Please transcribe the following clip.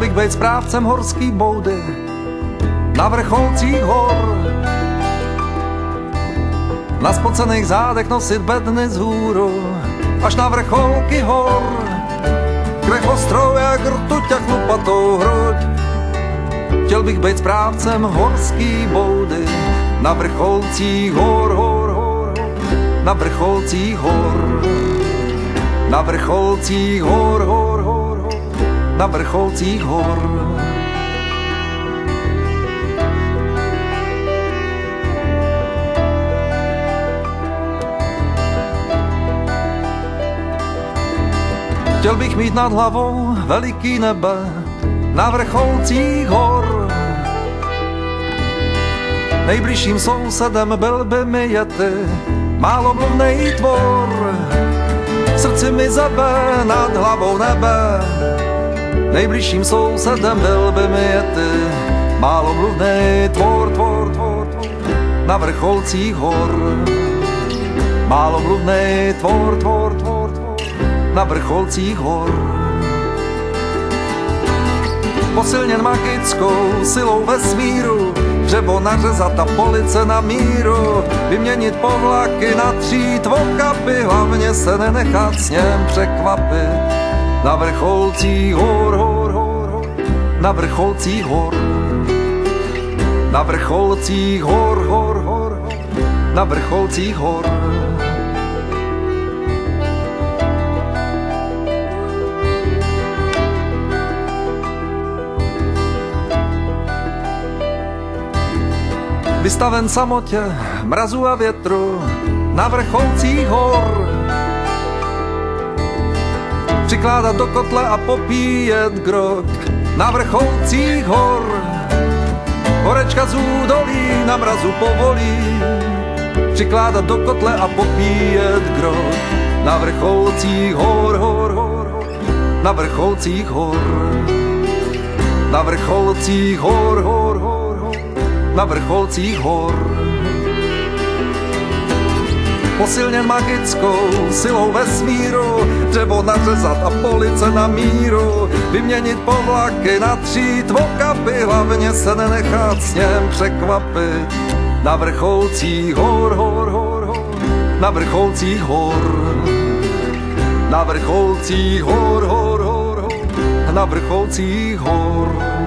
bych být správcem horský boudy na vrcholcích hor. Na spocených zádech nosit bedny vzhůru až na vrcholky hor, kde ostrou jak rtuť a chlupatou hruď. Chtěl bych být správcem horský boudy na vrcholcích hor, hor, hor, na vrcholcích hor, na vrcholcích hor, hor, hor, na vrcholcích hor. Chtěl bych mít nad hlavou veliký nebe na vrcholcích hor. Nejbližším sousedem byl by mi Yeti, málomluvnej tvor. V srdci mi zebe nad hlavou nebe. Nejbližším sousedem byl by mi Yeti, málomluvnej tvor, tvor, tvor, tvor na vrcholcích hor. Málomluvnej tvor, tvor, tvor, tvor na vrcholcích hor. Posilněn magickou silou vesmíru, dřevo nařezat a police na míru, vyměnit povlaky na třít okapy, hlavně se nenechat sněm překvapit. Na vrcholcích hor, hor, hor, hor, na vrcholcích hor, na vrcholcích hor, hor, hor, na vrcholcích hor. Vystaven samotě, mrazu a větru na vrcholcích hor. Přikládat do kotle a popíjet grog na vrcholcích hor. Horečka z údolí na mrazu povolí. Přikládat do kotle a popíjet grog na vrcholcích hor, hor, hor, hor, na vrcholcích hor. Na vrcholcích hor, hor, hor, na vrcholcích hor. Posilněn magickou silou vesmíru, dřevo nařezat a police na míru, vyměnit povlaky na třít okapy, hlavně se nenechat sněm překvapit. Na vrcholcích hor, hor, hor, hor, na vrcholcích hor. Na vrcholcích hor, hor, hor, hor, na vrcholcích hor.